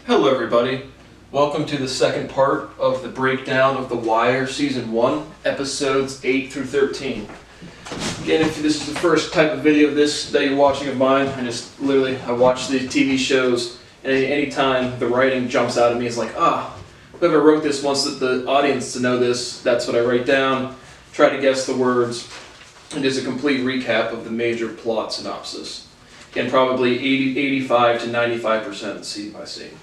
Hello everybody, welcome to the second part of the breakdown of The Wire Season 1, Episodes 8 through 13. Again, if this is the first type of video of this that you're watching of mine, I watch the TV shows, and any time the writing jumps out at me, it's like, whoever wrote this wants the audience to know this, that's what I write down, try to guess the words, and is a complete recap of the major plot synopsis. Again, probably 85 to 95% scene by scene.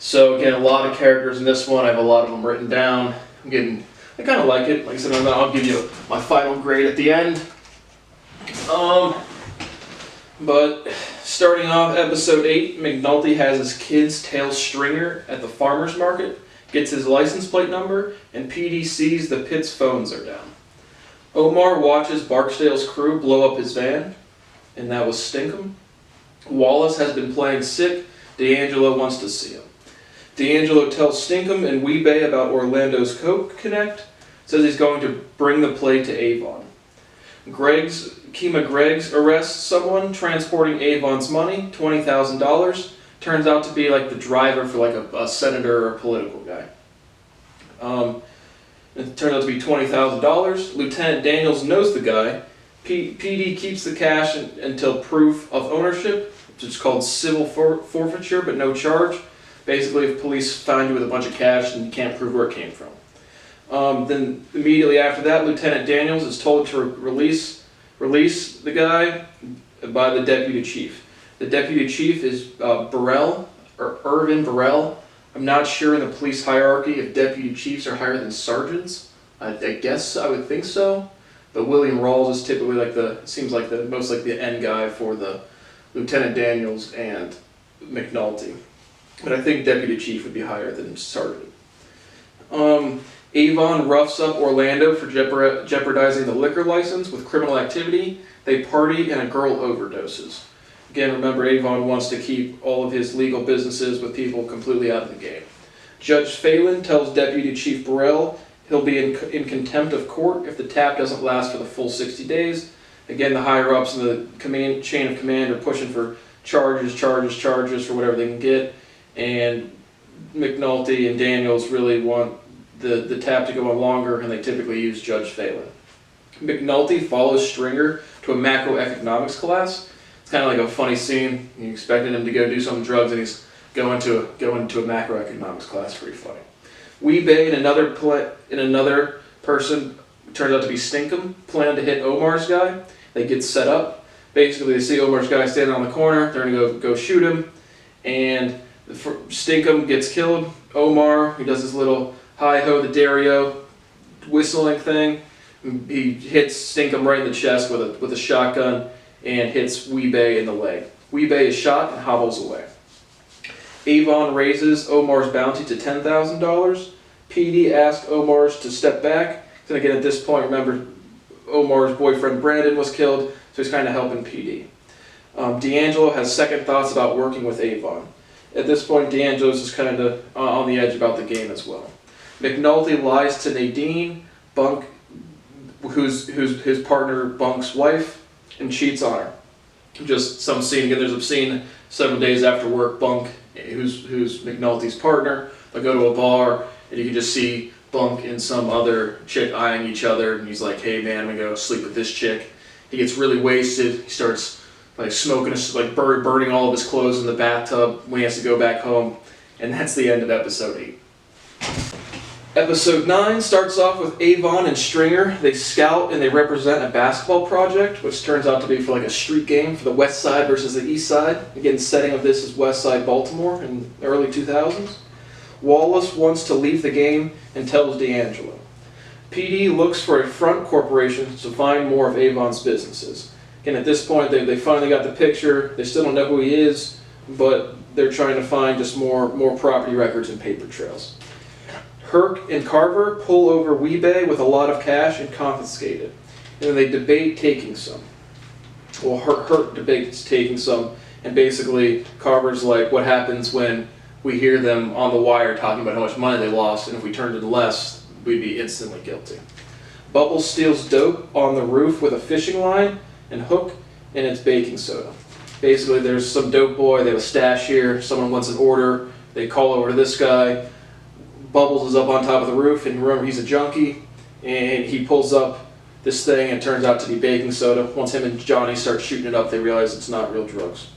So again, a lot of characters in this one. I have a lot of them written down. I kind of like it. Like I said, I'll give you my final grade at the end. But starting off episode 8, McNulty has his kid's tail stringer at the farmer's market, gets his license plate number, and PD sees the pit's phones are down. Omar watches Barksdale's crew blow up his van, and that was Stinkum. Wallace has been playing sick. D'Angelo wants to see him. D'Angelo tells Stinkum and Weebay about Orlando's Coke Connect, says he's going to bring the plate to Avon. Kima Greggs arrests someone transporting Avon's money, $20,000. Turns out to be like the driver for like a senator or a political guy. It turns out to be $20,000. Lieutenant Daniels knows the guy. PD keeps the cash until proof of ownership, which is called civil forfeiture, but no charge. Basically, if police find you with a bunch of cash and you can't prove where it came from. Then immediately after that, Lieutenant Daniels is told to release the guy by the deputy chief. The deputy chief is Burrell, or Irvin Burrell. I'm not sure in the police hierarchy if deputy chiefs are higher than sergeants. I guess I would think so. But William Rawls is typically most like the end guy for the Lieutenant Daniels and McNulty. But I think deputy chief would be higher than sergeant. Avon roughs up Orlando for jeopardizing the liquor license with criminal activity. They party and a girl overdoses. Again, remember, Avon wants to keep all of his legal businesses with people completely out of the game. Judge Phelan tells Deputy Chief Burrell he'll be in contempt of court if the tap doesn't last for the full 60 days. Again, the higher-ups in the chain of command are pushing for charges for whatever they can get. And McNulty and Daniels really want the tap to go on longer, and they typically use Judge Phelan. McNulty follows Stringer to a macroeconomics class. It's kind of like a funny scene. You expected him to go do some drugs, and he's going to a macroeconomics class. Pretty funny. Weebay and another person, turns out to be Stinkum, plan to hit Omar's guy. They get set up. Basically, they see Omar's guy standing on the corner. They're going to go shoot him, and Stinkum gets killed. Omar, who does his little hi-ho the Dario whistling thing, he hits Stinkum right in the chest with a shotgun and hits Weebay in the leg. Weebay is shot and hobbles away. Avon raises Omar's bounty to $10,000. PD asks Omar to step back. And again, at this point, remember, Omar's boyfriend Brandon was killed, so he's kind of helping PD. D'Angelo has second thoughts about working with Avon. At this point, D'Angelo's just kind of on the edge about the game as well. McNulty lies to Nadine, Bunk, who's his partner Bunk's wife, and cheats on her. Just some scene. Again, there's a scene several days after work. Bunk, who's McNulty's partner, they go to a bar, and you can just see Bunk and some other chick eyeing each other, and he's like, "Hey man, I'm gonna go sleep with this chick." He gets really wasted. He starts like smoking, burning all of his clothes in the bathtub when he has to go back home, and that's the end of episode 8. Episode 9 starts off with Avon and Stringer. They scout and they represent a basketball project, which turns out to be for like a street game for the West Side versus the East Side. Again, setting of this is West Side Baltimore in the early 2000s. Wallace wants to leave the game and tells D'Angelo. PD looks for a front corporation to find more of Avon's businesses. Again, at this point, they finally got the picture. They still don't know who he is, but they're trying to find just more property records and paper trails. Herc and Carver pull over Weebay with a lot of cash and confiscate it. And then they debate taking some. Well, Herc debates taking some, and basically Carver's like, what happens when we hear them on the wire talking about how much money they lost, and if we turned in less, we'd be instantly guilty. Bubbles steals dope on the roof with a fishing line and hook, and it's baking soda. Basically, there's some dope boy, they have a stash here, someone wants an order They call over to this guy. Bubbles is up on top of the roof, and remember, he's a junkie, and he pulls up this thing, and it turns out to be baking soda. Once him and Johnny start shooting it up, they realize it's not real drugs.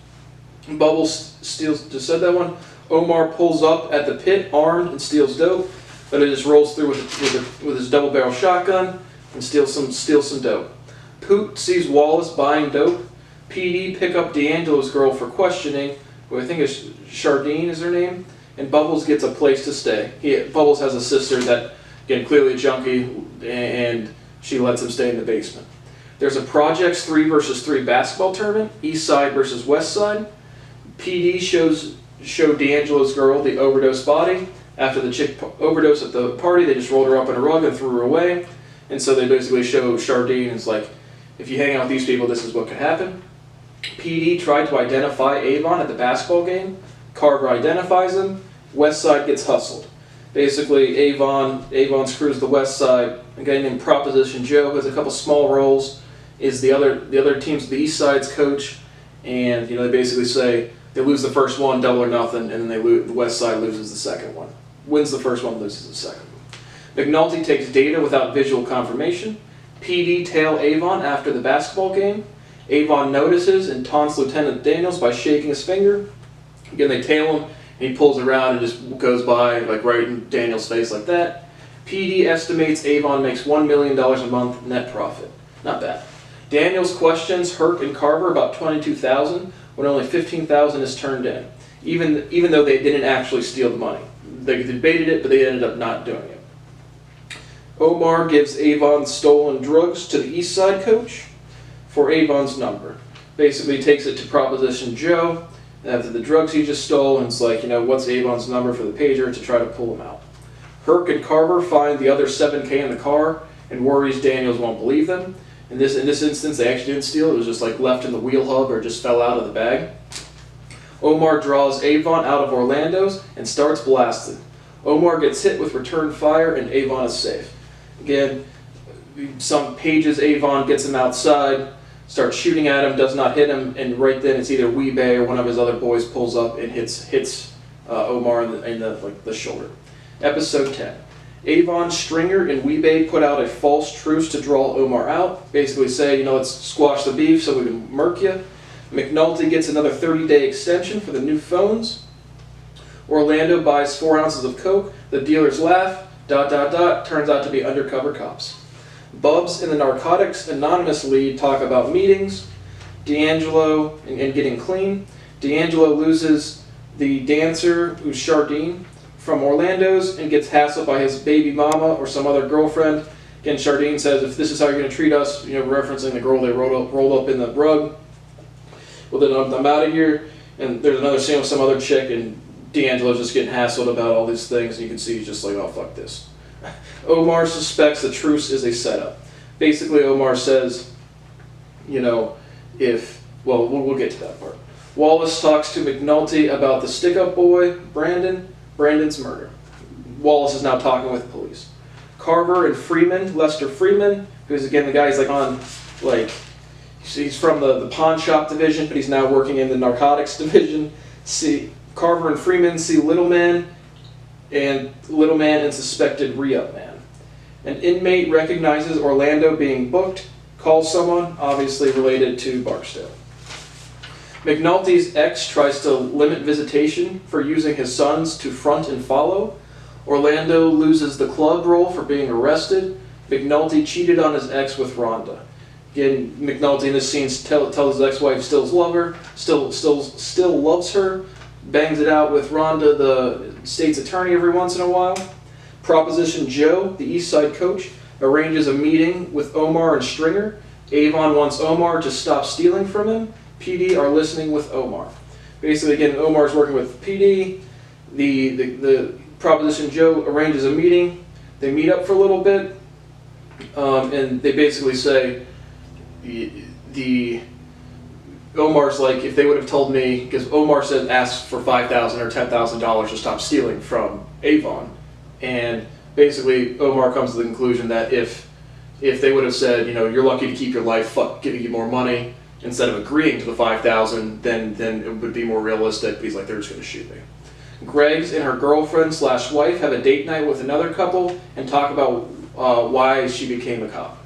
Bubbles steals, just said that one. Omar pulls up at the pit, armed, and steals dope, but it just rolls through with his double-barrel shotgun and steals some dope. Poot sees Wallace buying dope. PD pick up D'Angelo's girl for questioning, who I think is Chardine is her name, and Bubbles gets a place to stay. Bubbles has a sister that, again, clearly a junkie, and she lets him stay in the basement. There's a Projects 3 versus 3 basketball tournament, East Side versus West Side. PD show D'Angelo's girl the overdose body. After the chick overdosed at the party, they just rolled her up in a rug and threw her away. And so they basically show Chardine, and it's like, if you hang out with these people, this is what could happen. PD tried to identify Avon at the basketball game. Carver identifies him. West Side gets hustled. Basically, Avon screws the West Side. A guy named Proposition Joe, who has a couple small roles, is the other team's the East Side's coach. And they basically say they lose the first one, double or nothing, and then the West Side loses the second one. Wins the first one, loses the second one. McNulty takes data without visual confirmation. PD tail Avon after the basketball game. Avon notices and taunts Lieutenant Daniels by shaking his finger. Again, they tail him, and he pulls around and just goes by, like right in Daniels' face like that. PD estimates Avon makes $1 million a month net profit. Not bad. Daniels questions Herc and Carver about $22,000 when only $15,000 is turned in, even though they didn't actually steal the money. They debated it, but they ended up not doing it. Omar gives Avon stolen drugs to the East Side coach for Avon's number. Basically takes it to Proposition Joe after the drugs he just stole, and it's like, what's Avon's number for the pager to try to pull him out. Herc and Carver find the other $7K in the car and worries Daniels won't believe them. In this instance, they actually didn't steal it. It was just like left in the wheel hub or just fell out of the bag. Omar draws Avon out of Orlando's and starts blasting. Omar gets hit with return fire, and Avon is safe. Again, some pages Avon gets him outside, starts shooting at him, does not hit him, and right then it's either Weebay or one of his other boys pulls up and hits Omar in the shoulder. Episode 10. Avon, Stringer, and Weebay put out a false truce to draw Omar out. Basically say, let's squash the beef so we can murk you. McNulty gets another 30-day extension for the new phones. Orlando buys 4 ounces of coke. The dealers laugh. ... Turns out to be undercover cops. Bubs and the Narcotics Anonymous lead talk about meetings. D'Angelo and getting clean. D'Angelo loses the dancer, who's Chardine, from Orlando's and gets hassled by his baby mama or some other girlfriend. Again, Chardine says, if this is how you're going to treat us, referencing the girl they rolled up in the rug. Well, then I'm out of here. And there's another scene with some other chick, and D'Angelo's just getting hassled about all these things, and you can see he's just like, oh, fuck this. Omar suspects the truce is a setup. Basically, Omar says, we'll get to that part. Wallace talks to McNulty about the stick-up boy, Brandon's murder. Wallace is now talking with the police. Carver and Freeman, Lester Freeman, who's again the guy he's from the pawn shop division, but he's now working in the narcotics division. Carver and Freeman see Little Man and suspected re-up man. An inmate recognizes Orlando being booked, calls someone, obviously related to Barksdale. McNulty's ex tries to limit visitation for using his sons to front and follow. Orlando loses the club role for being arrested. McNulty cheated on his ex with Rhonda. Again, McNulty in this scene tells his ex-wife still loves her, bangs it out with Rhonda, the state's attorney, every once in a while. Proposition Joe, the East Side coach, arranges a meeting with Omar and Stringer. Avon wants Omar to stop stealing from him. PD are listening with Omar. Basically, again, Omar's working with PD. The Proposition Joe arranges a meeting. They meet up for a little bit, and they basically say, Omar's like, if they would have told me, because Omar said ask for $5,000 or $10,000 to stop stealing from Avon, and basically Omar comes to the conclusion that if they would have said, you're lucky to keep your life, fuck giving you more money, instead of agreeing to the $5,000, then it would be more realistic. He's like, they're just going to shoot me. Greg's and her girlfriend/wife have a date night with another couple and talk about why she became a cop.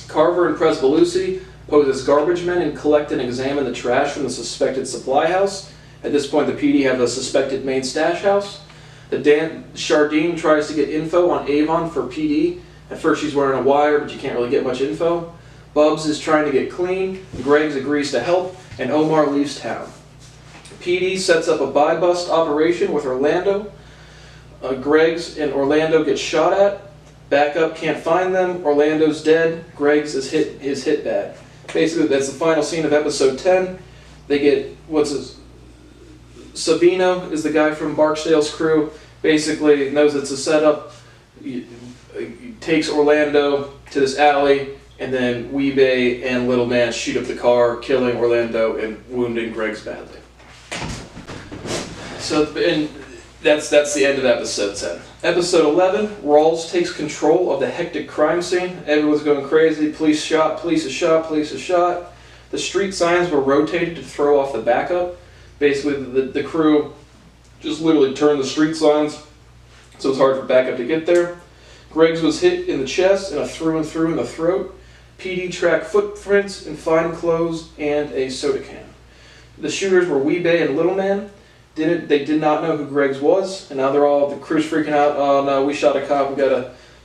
Carver and Presbalusi pose as garbage men and collect and examine the trash from the suspected supply house. At this point, the PD have a suspected main stash house. Chardine tries to get info on Avon for PD. At first she's wearing a wire, but you can't really get much info. Bubs is trying to get clean. Greggs agrees to help, and Omar leaves town. PD sets up a buy-bust operation with Orlando. Greggs and Orlando get shot at. Backup can't find them. Orlando's dead. Greggs is hit bad. Basically, that's the final scene of episode 10. They get, Savino is the guy from Barksdale's crew. Basically knows it's a setup. He takes Orlando to this alley, and then Weebay and Little Man shoot up the car, killing Orlando and wounding Greggs badly. And that's the end of episode 10. Episode 11, Rawls takes control of the hectic crime scene. Everyone's going crazy. Police is shot. The street signs were rotated to throw off the backup. Basically, the crew just literally turned the street signs, so it's hard for backup to get there. Greggs was hit in the chest and a through and through in the throat. PD tracked footprints in fine clothes and a soda can. The shooters were Weebay and Little Man. They did not know who Greggs was, and now the crew's freaking out. Oh no, we shot a cop.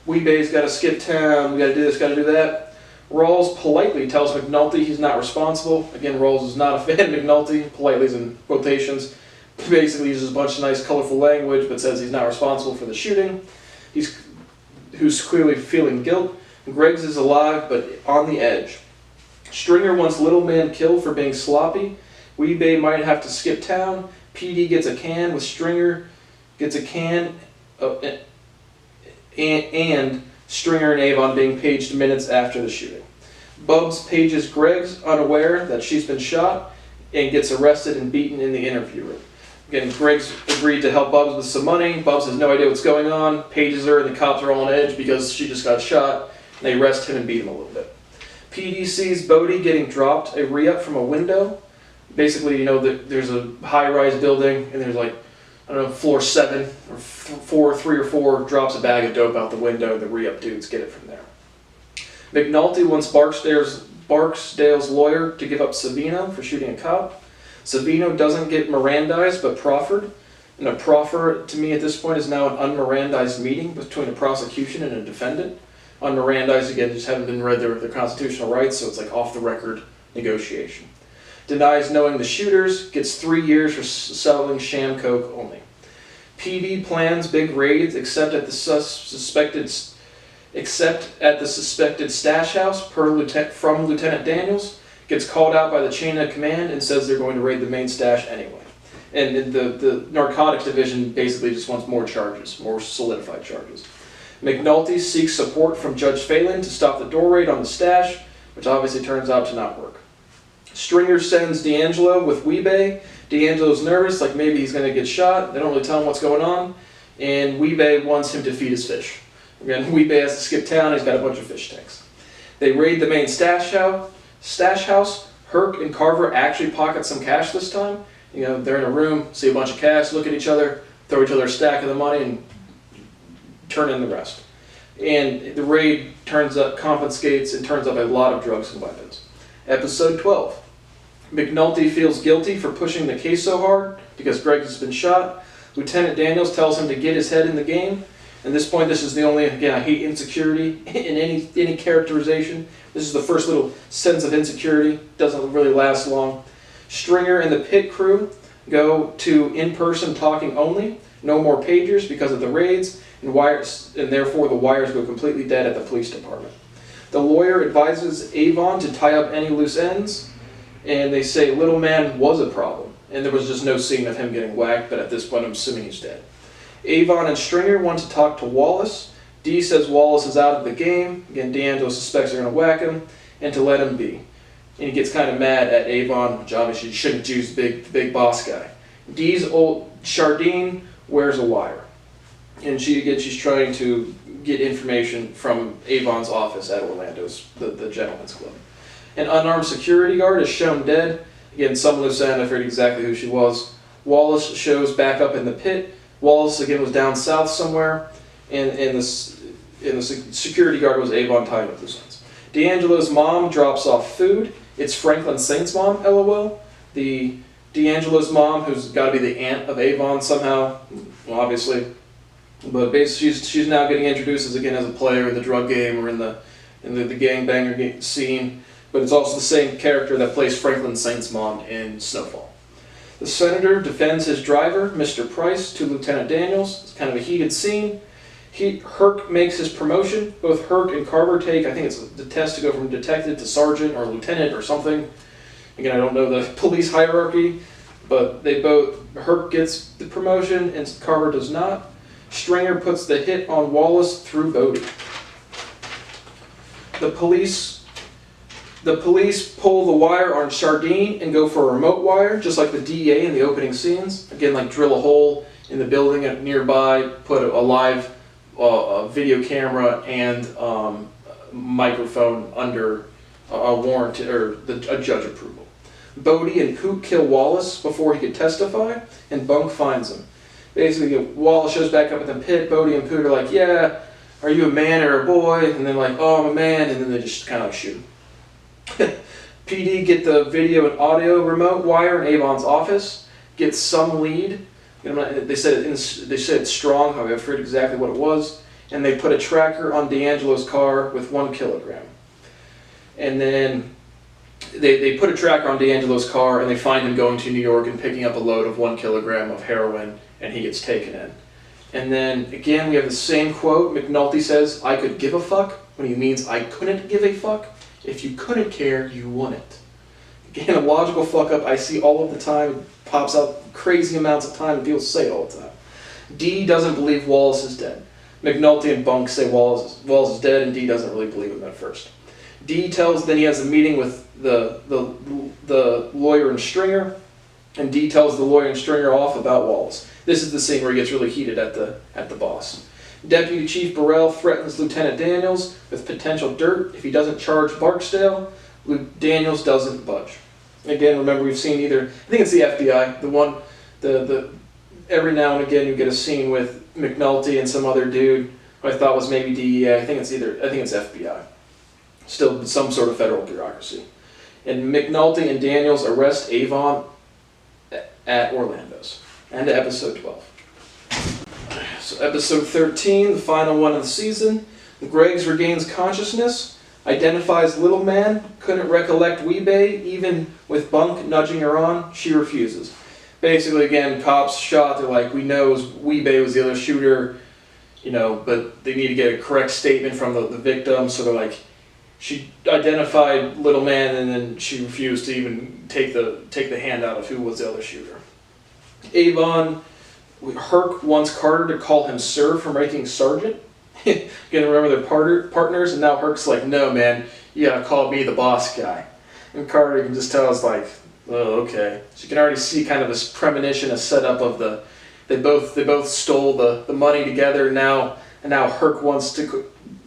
Weebay's got to skip town. We got to do this, got to do that. Rawls politely tells McNulty he's not responsible. Again, Rawls is not a fan of McNulty. Politely is in quotations. Basically uses a bunch of nice, colorful language, but says he's not responsible for the shooting. Who's clearly feeling guilt. Greggs is alive, but on the edge. Stringer wants Little Man killed for being sloppy. Weebay might have to skip town. PD gets a can with Stringer, gets a can, and Stringer and Avon being paged minutes after the shooting. Bubs pages Greggs, unaware that she's been shot, and gets arrested and beaten in the interview room. Again, Greggs agreed to help Bubs with some money. Bubs has no idea what's going on, pages her, and the cops are all on edge because she just got shot, and they arrest him and beat him a little bit. PD sees Bodie getting dropped a re-up from a window. Basically, there's a high-rise building, and there's floor 7 or 3 or 4 drops a bag of dope out the window, and the re-up dudes get it from there. McNulty wants Barksdale's lawyer to give up Savino for shooting a cop. Savino doesn't get Mirandized, but proffered. And a proffer, to me at this point, is now an unmirandized meeting between a prosecution and a defendant. Unmirandized, again, just haven't been read their constitutional rights, so it's like off-the-record negotiation. Denies knowing the shooters, gets 3 years for selling sham coke only. PD plans big raids except at the suspected stash house from Lieutenant Daniels. Gets called out by the chain of command and says they're going to raid the main stash anyway. And the narcotics division basically just wants more charges, more solidified charges. McNulty seeks support from Judge Phelan to stop the door raid on the stash, which obviously turns out to not work. Stringer sends D'Angelo with Weebay. D'Angelo's nervous, like maybe he's going to get shot. They don't really tell him what's going on. And Weebay wants him to feed his fish. Again, Weebay has to skip town. He's got a bunch of fish tanks. They raid the main stash house. Herc and Carver actually pocket some cash this time. They're in a room, see a bunch of cash, look at each other, throw each other a stack of the money, and turn in the rest. And the raid confiscates and turns up a lot of drugs and weapons. Episode 12. McNulty feels guilty for pushing the case so hard because Greggs has been shot. Lieutenant Daniels tells him to get his head in the game. At this point, this is the only, again, I hate insecurity in any characterization. This is the first little sense of insecurity. Doesn't really last long. Stringer and the pit crew go to in-person talking only. No more pagers because of the raids, and therefore the wires go completely dead at the police department. The lawyer advises Avon to tie up any loose ends, and they say Little Man was a problem, and there was just no scene of him getting whacked, but at this point I'm assuming he's dead. Avon and Stringer want to talk to Wallace. D says Wallace is out of the game. Again, D'Angelo suspects they're going to whack him, and to let him be. And he gets kind of mad at Avon, which obviously you shouldn't use the big boss guy. D's old Chardine wears a wire, and she's trying to get information from Avon's office at Orlando's, the Gentleman's Club. An unarmed security guard is shown dead. Again, some loose end, I forget exactly who she was. Wallace shows back up in the pit. Wallace again was down south somewhere, and the security guard was Avon tying up loose ends. D'Angelo's mom drops off food. It's Franklin Saint's mom, LOL. The D'Angelo's mom, who's got to be the aunt of Avon somehow, well, obviously. But basically, she's now getting introduced as a player in the drug game or in the gangbanger scene. But it's also the same character that plays Franklin Saint's mom in Snowfall. The senator defends his driver, Mr. Price, to Lieutenant Daniels. It's kind of a heated scene. Herc makes his promotion. Both Herc and Carver take, I think it's the test to go from detective to sergeant or lieutenant or something. Again, I don't know the police hierarchy, but Herc gets the promotion and Carver does not. Stringer puts the hit on Wallace through Bodie. The police pull the wire on Chardine and go for a remote wire, just like the DEA in the opening scenes. Again, like drill a hole in the building nearby, put a live video camera and microphone under a warrant or a judge approval. Bodie and Poot kill Wallace before he could testify, and Bunk finds him. Basically, Wallace shows back up at the pit. Bodie and Poot are like, "Yeah, are you a man or a boy?" And then like, "Oh, I'm a man," and then they just kind of like shoot him. PD get the video and audio remote wire in Avon's office, get some lead. They said it's strong, however, I forget exactly what it was, and they put a tracker on D'Angelo's car with 1 kilogram. And then they put a tracker on D'Angelo's car, and they find him going to New York and picking up a load of 1 kilogram of heroin, and he gets taken in. And then again, we have the same quote. McNulty says, "I could give a fuck," when he means I couldn't give a fuck. If you couldn't care, you wouldn't. Again, a logical fuck up I see all of the time. It pops out crazy amounts of time and people say it all the time. D doesn't believe Wallace is dead. McNulty and Bunk say Wallace is dead, and D doesn't really believe him at first. D tells then he has a meeting with the lawyer and Stringer, and D tells the lawyer and Stringer off about Wallace. This is the scene where he gets really heated at the boss. Deputy Chief Burrell threatens Lieutenant Daniels with potential dirt if he doesn't charge Barksdale. Daniels doesn't budge. Again, remember we've seen either, I think it's the FBI, every now and again you get a scene with McNulty and some other dude who I thought was maybe DEA. I think it's FBI. Still some sort of federal bureaucracy. And McNulty and Daniels arrest Avon at Orlando's. And to episode 12. So episode 13, the final one of the season. Greggs regains consciousness, identifies Little Man, couldn't recollect Weebay, even with Bunk nudging her on, she refuses. Basically, again, cops shot, they're like, we know Weebay was the other shooter, but they need to get a correct statement from the victim, so they're like, she identified Little Man, and then she refused to even take the handout of who was the other shooter. Avon, Herc wants Carter to call him sir for making sergeant. Again, remember they're partners, and now Herc's like, no man, you gotta call me the boss guy. And Carter can just tell us like, oh, okay. So you can already see kind of this premonition, a setup of they both stole the money together, and now Herc wants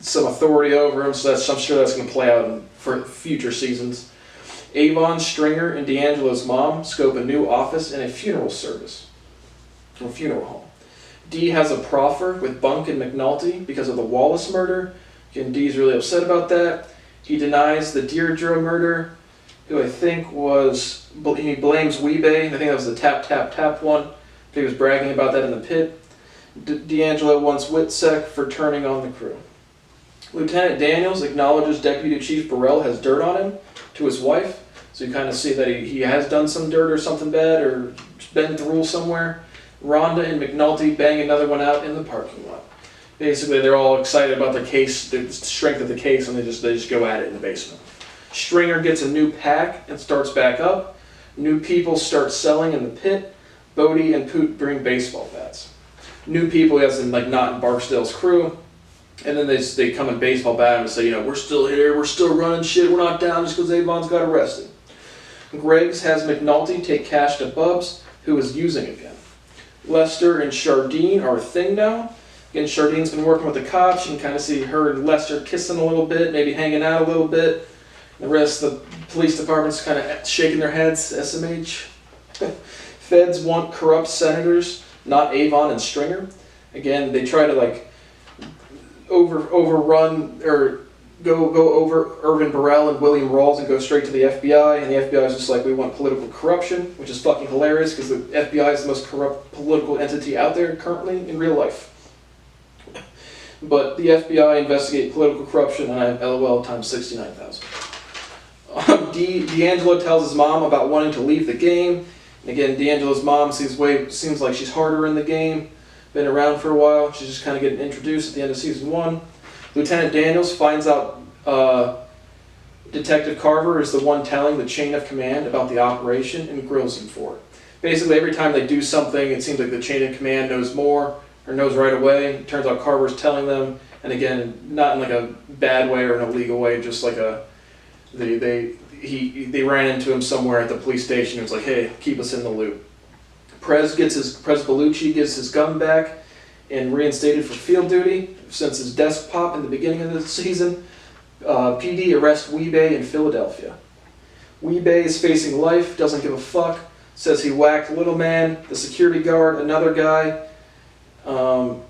some authority over him, so I'm sure that's going to play out for future seasons. Avon, Stringer, and D'Angelo's mom scope a new office in a funeral service, or funeral home. D has a proffer with Bunk and McNulty because of the Wallace murder. Again, D's really upset about that. He denies the Deirdre murder, who I think he blames Weebay. I think that was the tap one. He was bragging about that in the pit. D'Angelo wants Witsec for turning on the crew. Lieutenant Daniels acknowledges Deputy Chief Burrell has dirt on him to his wife. So you kind of see that he has done some dirt or something bad or bent the rule somewhere. Rhonda and McNulty bang another one out in the parking lot. Basically, they're all excited about the case, the strength of the case, and they just go at it in the basement. Stringer gets a new pack and starts back up. New people start selling in the pit. Bodie and Poot bring baseball bats. New people, as in like not in Barksdale's crew. And then they come in baseball bat and say, we're still here, we're still running shit, we're not down just because Avon's got arrested. Greggs has McNulty take cash to Bubs, who is using again. Lester and Chardine are a thing now. Again, Chardine's been working with the cops. You can kind of see her and Lester kissing a little bit, maybe hanging out a little bit. The rest of the police department's kind of shaking their heads, SMH. Feds want corrupt senators, not Avon and Stringer. Again, they try to like overrun or go over Irvin Burrell and William Rawls and go straight to the FBI, and the FBI is just like, we want political corruption, which is fucking hilarious because the FBI is the most corrupt political entity out there currently in real life. But the FBI investigate political corruption, and I have LOL times 69,000. D'Angelo tells his mom about wanting to leave the game. And again, D'Angelo's mom seems like she's harder in the game, been around for a while. She's just kind of getting introduced at the end of season 1. Lieutenant Daniels finds out Detective Carver is the one telling the chain of command about the operation and grills him for it. Basically, every time they do something, it seems like the chain of command knows more, or knows right away. It turns out Carver's telling them, and again, not in like a bad way or an illegal way, just like they ran into him somewhere at the police station. It was like, hey, keep us in the loop. Prez Bellucci gets his gun back and reinstated for field duty since his desk pop in the beginning of the season. PD arrests Weebay in Philadelphia. Weebay is facing life, doesn't give a fuck, says he whacked Little Man, the security guard, another guy, and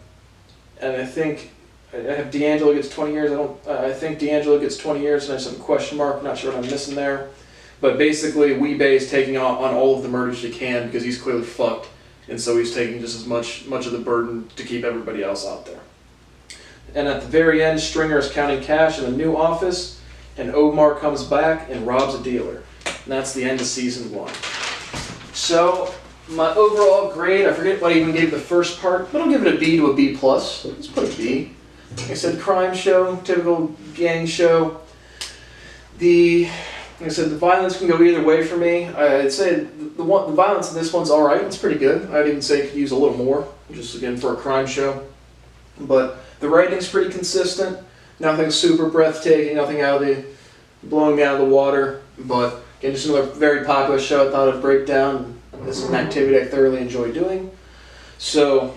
I think I have D'Angelo gets 20 years. I think D'Angelo gets 20 years, and I just have a question mark. Not sure what I'm missing there. But basically, Weebay is taking on all of the murders he can because he's clearly fucked, and so he's taking just as much of the burden to keep everybody else out there. And at the very end, Stringer is counting cash in a new office, and Omar comes back and robs a dealer. And that's the end of season 1. So, my overall grade, I forget what I even gave the first part, but I'll give it a B to a B+. Let's put a B. Like I said, crime show, typical gang show. Like I said, the violence can go either way for me. I'd say the violence in this one's alright, it's pretty good. I'd even say it could use a little more, just again for a crime show. But the writing's pretty consistent, nothing super breathtaking, nothing blowing me out of the water. But again, just another very popular show I thought I'd break down. This is an activity I thoroughly enjoy doing. So,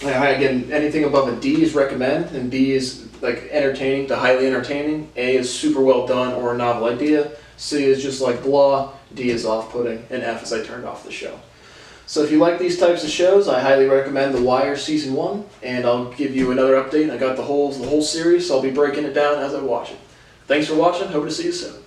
again, anything above a D is recommend, and B is like entertaining to highly entertaining. A is super well done or a novel idea. C is just like blah. D is off-putting, and F is I turned off the show. So if you like these types of shows, I highly recommend The Wire Season 1, and I'll give you another update. I got the whole series, so I'll be breaking it down as I watch it. Thanks for watching. Hope to see you soon.